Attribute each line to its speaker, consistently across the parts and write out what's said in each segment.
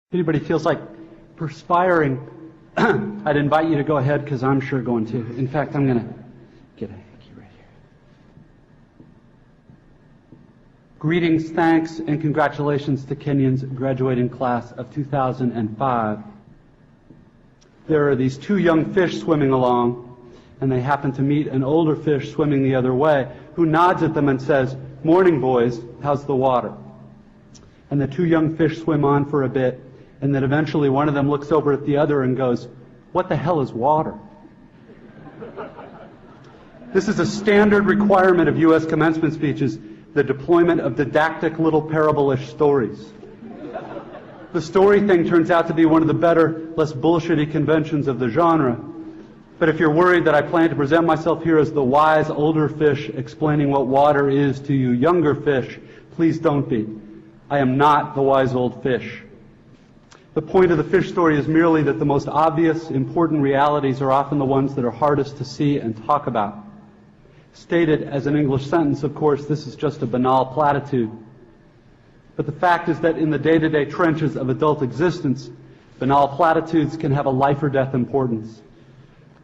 Speaker 1: If anybody feels like perspiring, I'd invite you to go ahead because I'm sure going to. In fact, I'm going to get a hanky right here. Greetings, thanks, and congratulations to Kenyon's graduating class of 2005. There are these two young fish swimming along, and they happen to meet an older fish swimming the other way, who nods at them and says, "Morning, boys, how's the water?" And the two young fish swim on for a bit, and then eventually one of them looks over at the other and goes, "What the hell is water?" This is a standard requirement of U.S. commencement speeches, the deployment of didactic little parable-ish stories. The story thing turns out to be one of the better, less bullshitty conventions of the genre. But if you're worried that I plan to present myself here as the wise older fish explaining what water is to you younger fish, please don't be. I am not the wise old fish. The point of the fish story is merely that the most obvious, important realities are often the ones that are hardest to see and talk about. Stated as an English sentence, of course, this is just a banal platitude. But the fact is that in the day-to-day trenches of adult existence, banal platitudes can have a life or death importance.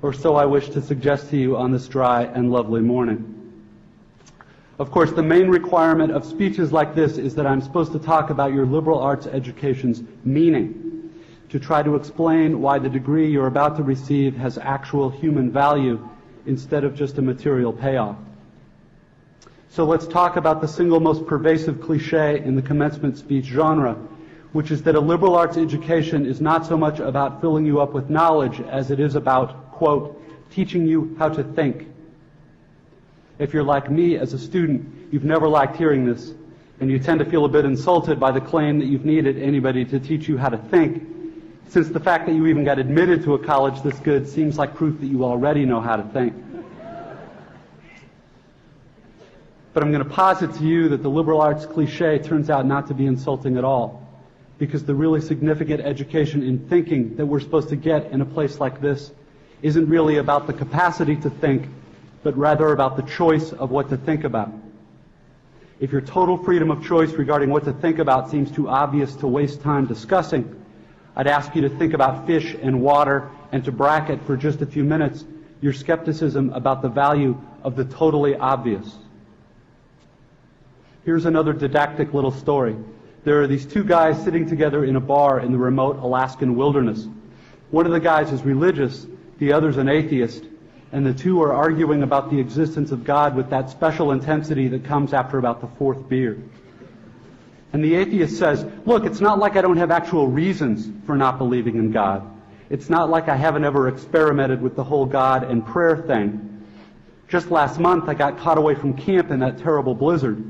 Speaker 1: Or so I wish to suggest to you on this dry and lovely morning. Of course, the main requirement of speeches like this is that I'm supposed to talk about your liberal arts education's meaning, to try to explain why the degree you're about to receive has actual human value instead of just a material payoff. So let's talk about the single most pervasive cliche in the commencement speech genre, which is that a liberal arts education is not so much about filling you up with knowledge as it is about, quote, teaching you how to think. If you're like me as a student, you've never liked hearing this, and you tend to feel a bit insulted by the claim that you've needed anybody to teach you how to think, since the fact that you even got admitted to a college this good seems like proof that you already know how to think. But I'm going to posit to you that the liberal arts cliche turns out not to be insulting at all, because the really significant education in thinking that we're supposed to get in a place like this isn't really about the capacity to think, but rather about the choice of what to think about. If your total freedom of choice regarding what to think about seems too obvious to waste time discussing, I'd ask you to think about fish and water and to bracket for just a few minutes your skepticism about the value of the totally obvious. Here's another didactic little story. There are these two guys sitting together in a bar in the remote Alaskan wilderness. One of the guys is religious, the other's an atheist, and the two are arguing about the existence of God with that special intensity that comes after about the fourth beer. And the atheist says, "Look, it's not like I don't have actual reasons for not believing in God. It's not like I haven't ever experimented with the whole God and prayer thing. Just last month I got caught away from camp in that terrible blizzard,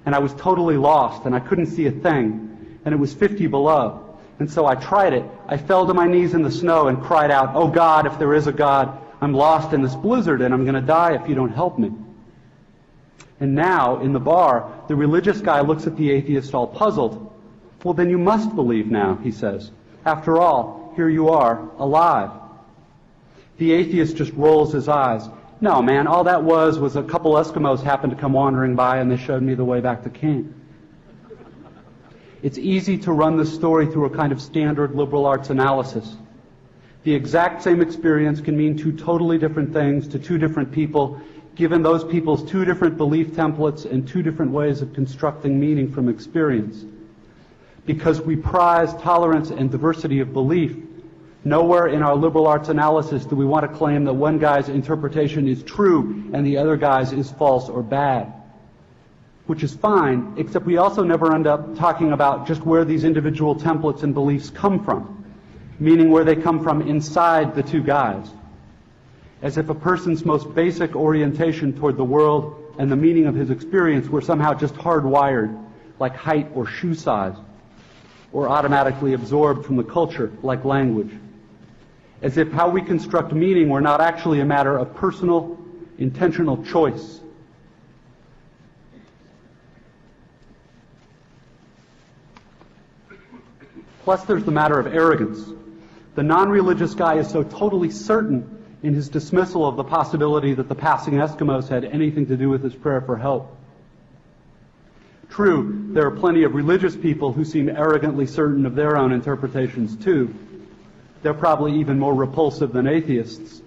Speaker 1: and I was totally lost, and I couldn't see a thing, and it was 50 below. And so I tried it. I fell to my knees in the snow and cried out, 'Oh God, if there is a God, I'm lost in this blizzard and I'm going to die if you don't help me.' And now, in the bar, the religious guy looks at the atheist all puzzled. 'Well, then you must believe now,' he says. 'After all, here you are, alive.' The atheist just rolls his eyes. 'No, man, all that was a couple Eskimos happened to come wandering by and they showed me the way back to camp.' It's easy to run this story through a kind of standard liberal arts analysis. The exact same experience can mean two totally different things to two different people, given those people's two different belief templates and two different ways of constructing meaning from experience. Because we prize tolerance and diversity of belief, nowhere in our liberal arts analysis do we want to claim that one guy's interpretation is true and the other guy's is false or bad. Which is fine, except we also never end up talking about just where these individual templates and beliefs come from, meaning where they come from inside the two guys. As if a person's most basic orientation toward the world and the meaning of his experience were somehow just hardwired, like height or shoe size, or automatically absorbed from the culture, like language. As if how we construct meaning were not actually a matter of personal, intentional choice. Plus there's the matter of arrogance. The non-religious guy is so totally certain in his dismissal of the possibility that the passing Eskimos had anything to do with his prayer for help. True, there are plenty of religious people who seem arrogantly certain of their own interpretations too. They're probably even more repulsive than atheists,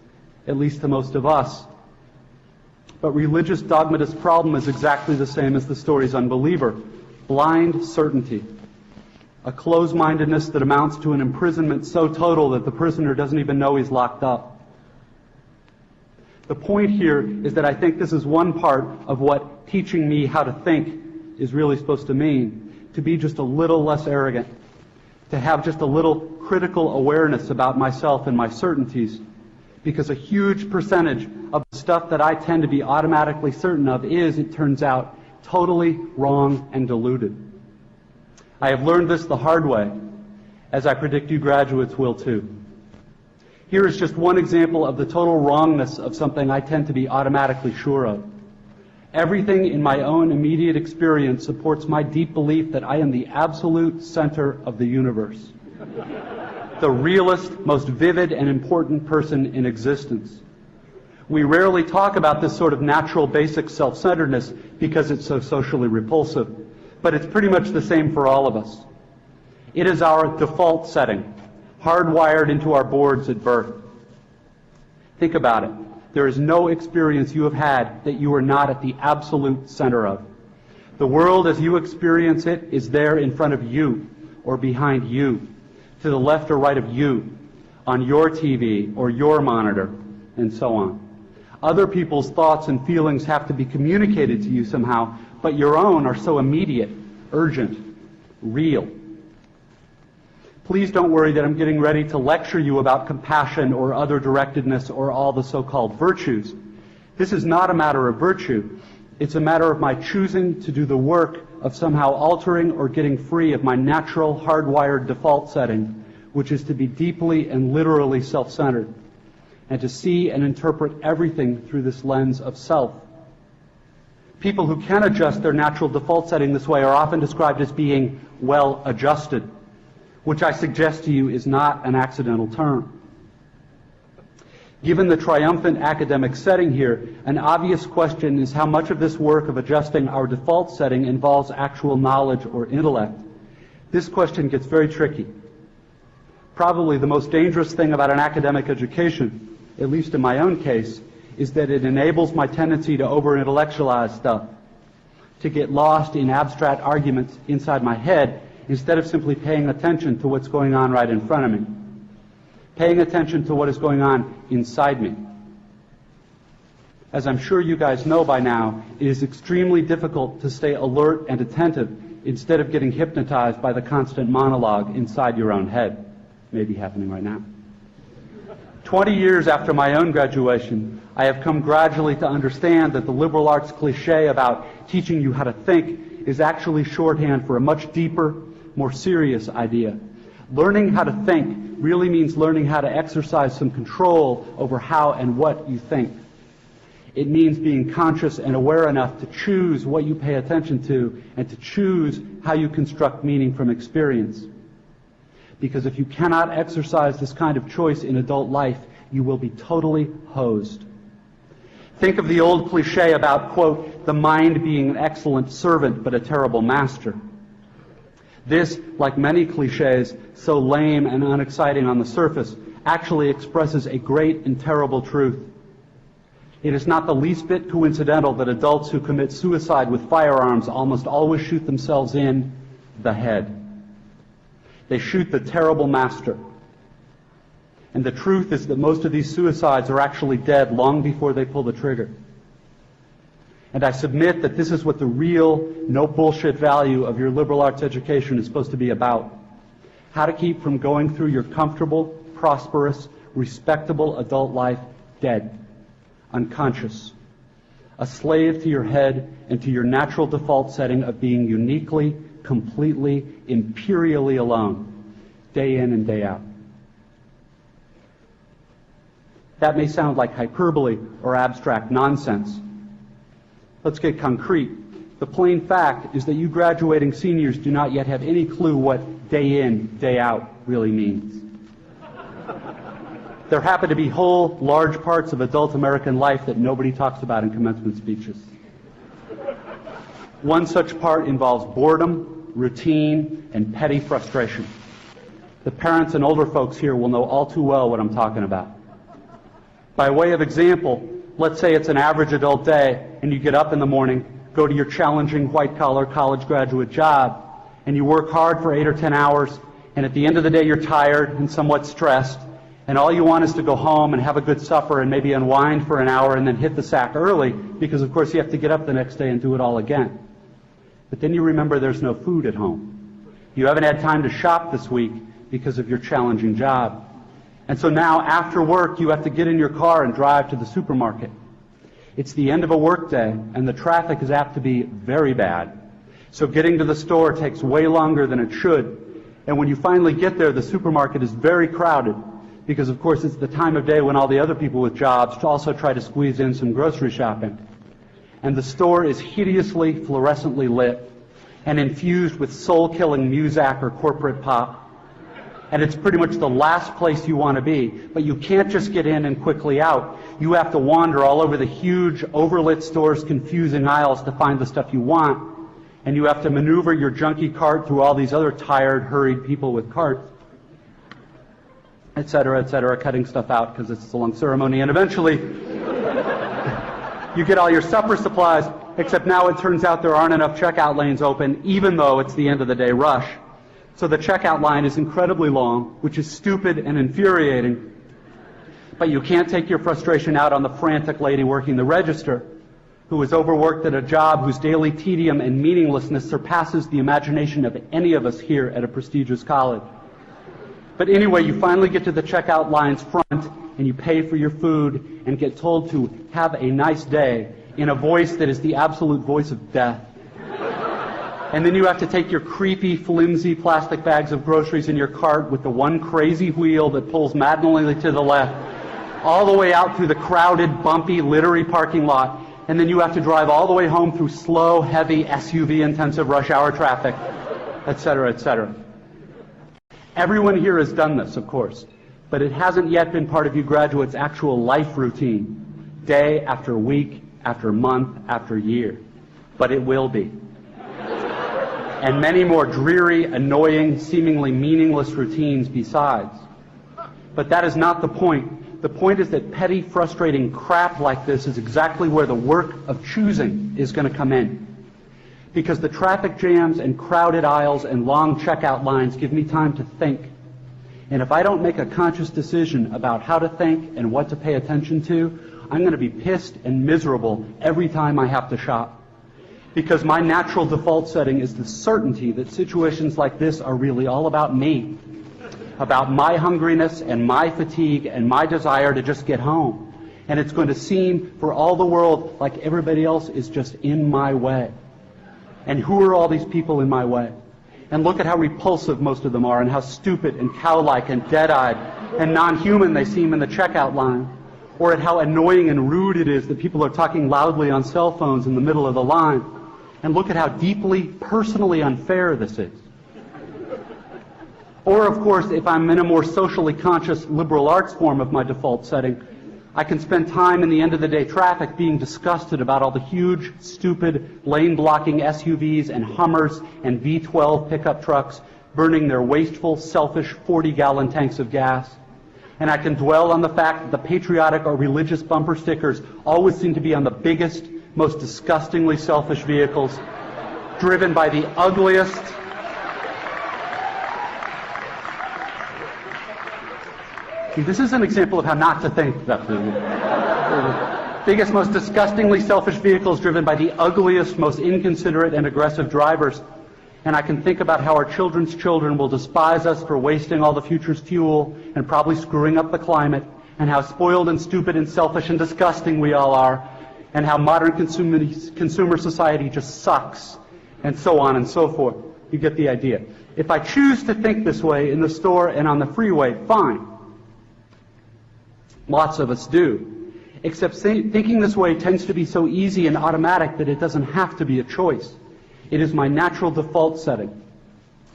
Speaker 1: at least to most of us. But religious dogmatist's problem is exactly the same as the story's unbeliever: blind certainty. A close-mindedness that amounts to an imprisonment so total that the prisoner doesn't even know he's locked up. The point here is that I think this is one part of what teaching me how to think is really supposed to mean: to be just a little less arrogant, to have just a little critical awareness about myself and my certainties, because a huge percentage of the stuff that I tend to be automatically certain of is, it turns out, totally wrong and deluded. I have learned this the hard way, as I predict you graduates will too. Here is just one example of the total wrongness of something I tend to be automatically sure of. Everything in my own immediate experience supports my deep belief that I am the absolute center of the universe, the realest, most vivid and important person in existence. We rarely talk about this sort of natural basic self-centeredness because it's so socially repulsive, but it's pretty much the same for all of us. It is our default setting, hardwired into our boards at birth. Think about it. There is no experience you have had that you are not at the absolute center of. The world as you experience it is there in front of you or behind you, to the left or right of you, on your TV or your monitor, and so on. Other people's thoughts and feelings have to be communicated to you somehow, but your own are so immediate, urgent, real. Please don't worry that I'm getting ready to lecture you about compassion or other directedness or all the so-called virtues. This is not a matter of virtue. It's a matter of my choosing to do the work of somehow altering or getting free of my natural, hardwired default setting, which is to be deeply and literally self-centered, and to see and interpret everything through this lens of self. People who can adjust their natural default setting this way are often described as being well adjusted, which I suggest to you is not an accidental term. Given the triumphant academic setting here, an obvious question is how much of this work of adjusting our default setting involves actual knowledge or intellect. This question gets very tricky. Probably the most dangerous thing about an academic education, at least in my own case, is that it enables my tendency to over-intellectualize stuff, to get lost in abstract arguments inside my head instead of simply paying attention to what's going on right in front of me, paying attention to what is going on inside me. As I'm sure you guys know by now, it is extremely difficult to stay alert and attentive instead of getting hypnotized by the constant monologue inside your own head. Maybe happening right now. 20 years after my own graduation, I have come gradually to understand that the liberal arts cliche about teaching you how to think is actually shorthand for a much deeper, more serious idea. Learning how to think really means learning how to exercise some control over how and what you think. It means being conscious and aware enough to choose what you pay attention to and to choose how you construct meaning from experience. Because if you cannot exercise this kind of choice in adult life, you will be totally hosed. Think of the old cliche about, quote, the mind being an excellent servant but a terrible master. This, like many cliches, so lame and unexciting on the surface, actually expresses a great and terrible truth. It is not the least bit coincidental that adults who commit suicide with firearms almost always shoot themselves in the head. They shoot the terrible master. And the truth is that most of these suicides are actually dead long before they pull the trigger. And I submit that this is what the real, no bullshit value of your liberal arts education is supposed to be about. How to keep from going through your comfortable, prosperous, respectable adult life dead, unconscious, a slave to your head and to your natural default setting of being uniquely, completely, imperially alone, day in and day out. That may sound like hyperbole or abstract nonsense. Let's get concrete. The plain fact is that you graduating seniors do not yet have any clue what day in, day out really means. There happen to be whole, large parts of adult American life that nobody talks about in commencement speeches. One such part involves boredom, routine, and petty frustration. The parents and older folks here will know all too well what I'm talking about. By way of example, let's say it's an average adult day and you get up in the morning, go to your challenging white-collar college graduate job, and you work hard for 8 or 10 hours, and at the end of the day you're tired and somewhat stressed, and all you want is to go home and have a good supper and maybe unwind for an hour and then hit the sack early, because of course you have to get up the next day and do it all again. But then you remember there's no food at home. You haven't had time to shop this week because of your challenging job. And so now, after work, you have to get in your car and drive to the supermarket. It's the end of a work day, and the traffic is apt to be very bad. So getting to the store takes way longer than it should. And when you finally get there, the supermarket is very crowded, because of course it's the time of day when all the other people with jobs also try to squeeze in some grocery shopping. And the store is hideously fluorescently lit and infused with soul-killing Muzak or corporate pop. And it's pretty much the last place you want to be. But you can't just get in and quickly out. You have to wander all over the huge, overlit store's confusing aisles to find the stuff you want. And you have to maneuver your junky cart through all these other tired, hurried people with carts, et cetera, cutting stuff out because it's a long ceremony. And eventually, you get all your supper supplies, except now it turns out there aren't enough checkout lanes open, even though it's the end of the day rush. So the checkout line is incredibly long, which is stupid and infuriating. But you can't take your frustration out on the frantic lady working the register, who is overworked at a job whose daily tedium and meaninglessness surpasses the imagination of any of us here at a prestigious college. But anyway, you finally get to the checkout line's front, and you pay for your food and get told to have a nice day in a voice that is the absolute voice of death. And then you have to take your creepy, flimsy plastic bags of groceries in your cart with the one crazy wheel that pulls maddeningly to the left, all the way out through the crowded, bumpy, littery parking lot. And then you have to drive all the way home through slow, heavy, SUV-intensive rush hour traffic, et cetera. Everyone here has done this, of course, but it hasn't yet been part of you graduates' actual life routine, day after week, after month, after year. But it will be. And many more dreary, annoying, seemingly meaningless routines besides. But that is not the point. The point is that petty, frustrating crap like this is exactly where the work of choosing is going to come in. Because the traffic jams and crowded aisles and long checkout lines give me time to think. And if I don't make a conscious decision about how to think and what to pay attention to, I'm going to be pissed and miserable every time I have to shop. Because my natural default setting is the certainty that situations like this are really all about me, about my hungriness and my fatigue and my desire to just get home. And it's going to seem for all the world like everybody else is just in my way. And who are all these people in my way? And look at how repulsive most of them are, and how stupid and cow-like and dead-eyed and non-human they seem in the checkout line. Or at how annoying and rude it is that people are talking loudly on cell phones in the middle of the line. And look at how deeply, personally unfair this is. Or, of course, if I'm in a more socially conscious liberal arts form of my default setting, I can spend time in the end-of-the-day traffic being disgusted about all the huge, stupid, lane-blocking SUVs and Hummers and V12 pickup trucks burning their wasteful, selfish 40-gallon tanks of gas. And I can dwell on the fact that the patriotic or religious bumper stickers always seem to be on the biggest, most disgustingly selfish vehicles, driven by the ugliest, this is an example of how not to think. Biggest, most disgustingly selfish vehicles driven by the ugliest, most inconsiderate and aggressive drivers. And I can think about how our children's children will despise us for wasting all the future's fuel and probably screwing up the climate, and how spoiled and stupid and selfish and disgusting we all are, and how modern consumer society just sucks, and so on and so forth. You get the idea. If I choose to think this way in the store and on the freeway, fine. Lots of us do. Except thinking this way tends to be so easy and automatic that it doesn't have to be a choice. It is my natural default setting.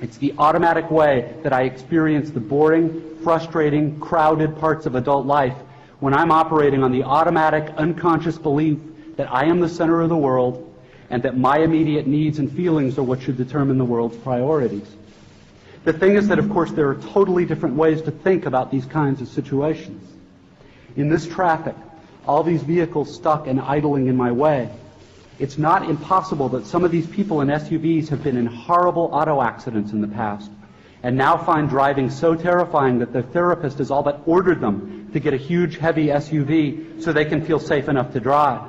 Speaker 1: It's the automatic way that I experience the boring, frustrating, crowded parts of adult life when I'm operating on the automatic, unconscious belief that I am the center of the world, and that my immediate needs and feelings are what should determine the world's priorities. The thing is that, of course, there are totally different ways to think about these kinds of situations. In this traffic, all these vehicles stuck and idling in my way, it's not impossible that some of these people in SUVs have been in horrible auto accidents in the past and now find driving so terrifying that their therapist has all but ordered them to get a huge, heavy SUV so they can feel safe enough to drive.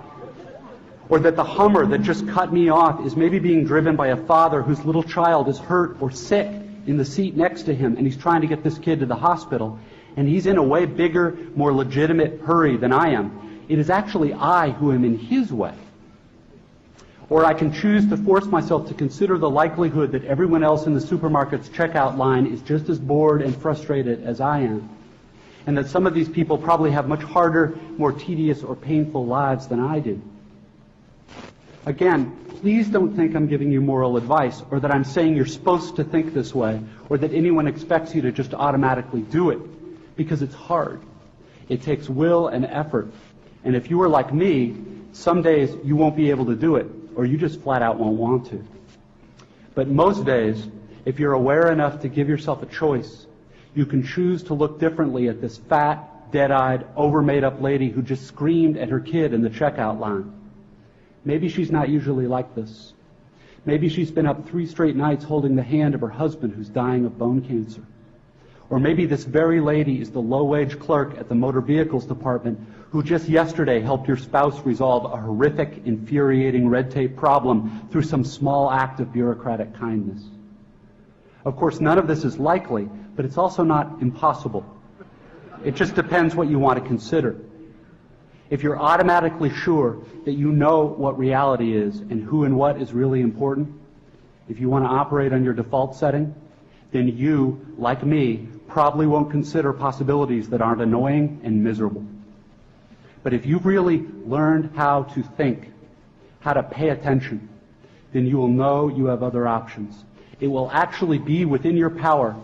Speaker 1: Or that the Hummer that just cut me off is maybe being driven by a father whose little child is hurt or sick in the seat next to him, and he's trying to get this kid to the hospital, and he's in a way bigger, more legitimate hurry than I am. It is actually I who am in his way. Or I can choose to force myself to consider the likelihood that everyone else in the supermarket's checkout line is just as bored and frustrated as I am, and that some of these people probably have much harder, more tedious or painful lives than I do. Again, please don't think I'm giving you moral advice, or that I'm saying you're supposed to think this way, or that anyone expects you to just automatically do it, because it's hard. It takes will and effort, and if you are like me, some days you won't be able to do it, or you just flat out won't want to. But most days, if you're aware enough to give yourself a choice, you can choose to look differently at this fat, dead-eyed, over-made-up lady who just screamed at her kid in the checkout line. Maybe she's not usually like this. Maybe she's been up 3 straight nights holding the hand of her husband who's dying of bone cancer. Or maybe this very lady is the low-wage clerk at the motor vehicles department who just yesterday helped your spouse resolve a horrific, infuriating red tape problem through some small act of bureaucratic kindness. Of course, none of this is likely, but it's also not impossible. It just depends what you want to consider. If you're automatically sure that you know what reality is and who and what is really important, if you want to operate on your default setting, then you, like me, probably won't consider possibilities that aren't annoying and miserable. But if you've really learned how to think, how to pay attention, then you will know you have other options. It will actually be within your power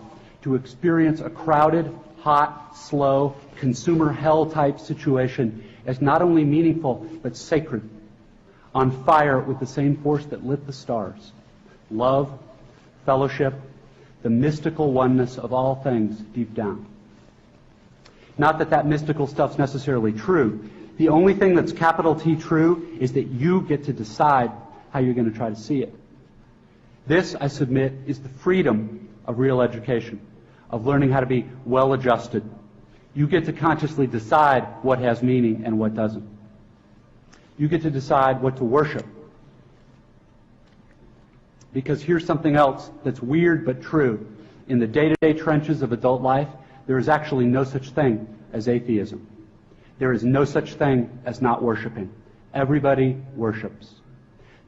Speaker 1: to experience a crowded, hot, slow, consumer hell-type situation as not only meaningful, but sacred, on fire with the same force that lit the stars. Love, fellowship, the mystical oneness of all things deep down. Not that that mystical stuff's necessarily true. The only thing that's capital T true is that you get to decide how you're going to try to see it. This, I submit, is the freedom of real education, of learning how to be well-adjusted. You get to consciously decide what has meaning and what doesn't. You get to decide what to worship. Because here's something else that's weird but true. In the day-to-day trenches of adult life, there is actually no such thing as atheism. There is no such thing as not worshiping. Everybody worships.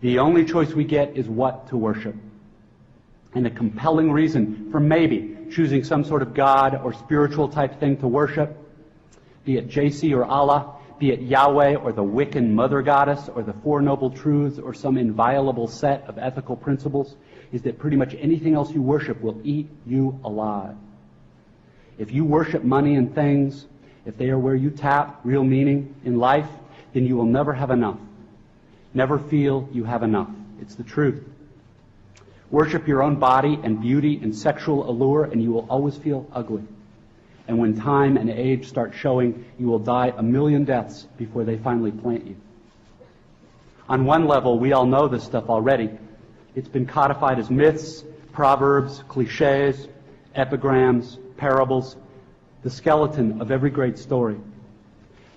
Speaker 1: The only choice we get is what to worship. And a compelling reason for maybe choosing some sort of God or spiritual type thing to worship, be it JC or Allah, be it Yahweh or the Wiccan Mother Goddess or the Four Noble Truths or some inviolable set of ethical principles, is that pretty much anything else you worship will eat you alive. If you worship money and things, if they are where you tap real meaning in life, then you will never have enough. Never feel you have enough. It's the truth. Worship your own body and beauty and sexual allure, and you will always feel ugly. And when time and age start showing, you will die 1,000,000 deaths before they finally plant you. On one level, we all know this stuff already. It's been codified as myths, proverbs, cliches, epigrams, parables, the skeleton of every great story.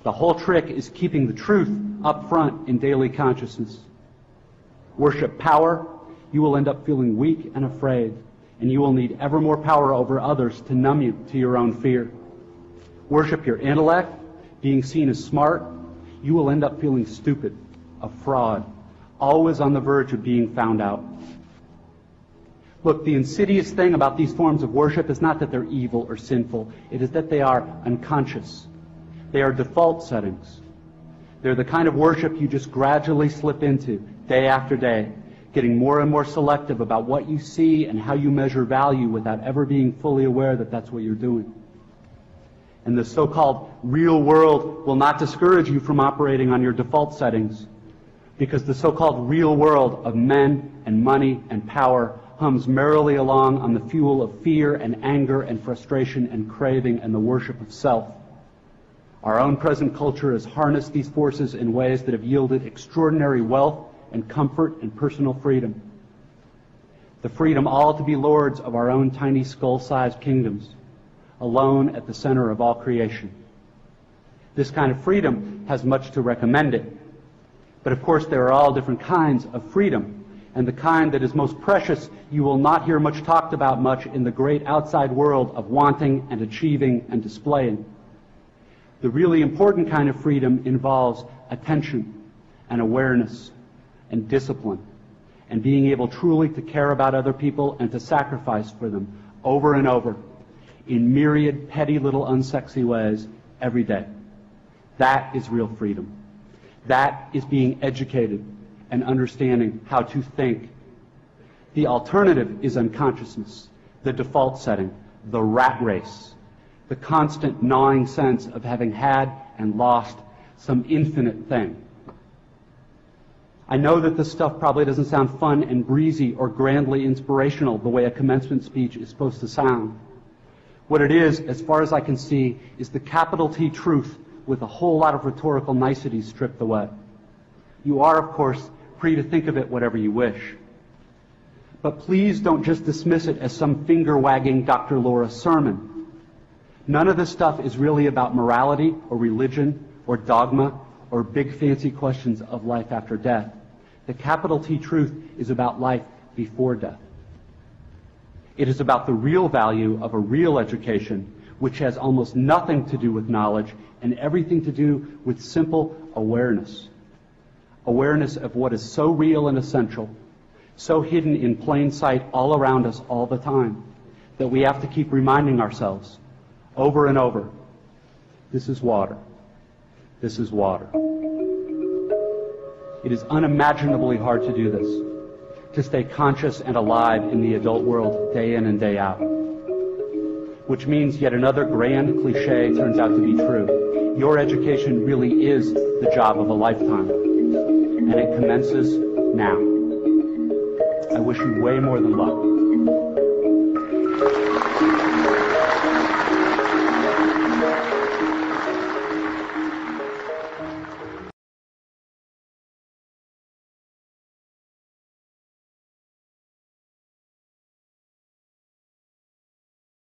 Speaker 1: The whole trick is keeping the truth up front in daily consciousness. Worship power, you will end up feeling weak and afraid, and you will need ever more power over others to numb you to your own fear. Worship your intellect, being seen as smart, you will end up feeling stupid, a fraud, always on the verge of being found out. Look, the insidious thing about these forms of worship is not that they're evil or sinful. It is that they are unconscious. They are default settings. They're the kind of worship you just gradually slip into day after day, getting more and more selective about what you see and how you measure value without ever being fully aware that that's what you're doing. And the so-called real world will not discourage you from operating on your default settings. because the so-called real world of men and money and power hums merrily along on the fuel of fear and anger and frustration and craving and the worship of self. Our own present culture has harnessed these forces in ways that have yielded extraordinary wealth and comfort and personal freedom. The freedom all to be lords of our own tiny skull-sized kingdoms, alone at the center of all creation. This kind of freedom has much to recommend it. But of course there are all different kinds of freedom, and the kind that is most precious you will not hear much talked about much in the great outside world of wanting and achieving and displaying. The really important kind of freedom involves attention and awareness and discipline and being able truly to care about other people and to sacrifice for them over and over in myriad petty little unsexy ways every day. That is real freedom. That is being educated and understanding how to think. The alternative is unconsciousness, the default setting, the rat race, the constant gnawing sense of having had and lost some infinite thing. I know that this stuff probably doesn't sound fun and breezy or grandly inspirational the way a commencement speech is supposed to sound. What it is, as far as I can see, is the capital T truth with a whole lot of rhetorical niceties stripped away. You are, of course, free to think of it whatever you wish. But please don't just dismiss it as some finger-wagging Dr. Laura sermon. None of this stuff is really about morality or religion or dogma or big fancy questions of life after death. The capital T truth is about life before death. It is about the real value of a real education, which has almost nothing to do with knowledge and everything to do with simple awareness. Awareness of what is so real and essential, so hidden in plain sight all around us all the time, that we have to keep reminding ourselves over and over, this is water. This is water. It is unimaginably hard to do this, to stay conscious and alive in the adult world day in and day out. Which means yet another grand cliche turns out to be true. Your education really is the job of a lifetime, and it commences now. I wish you way more than luck.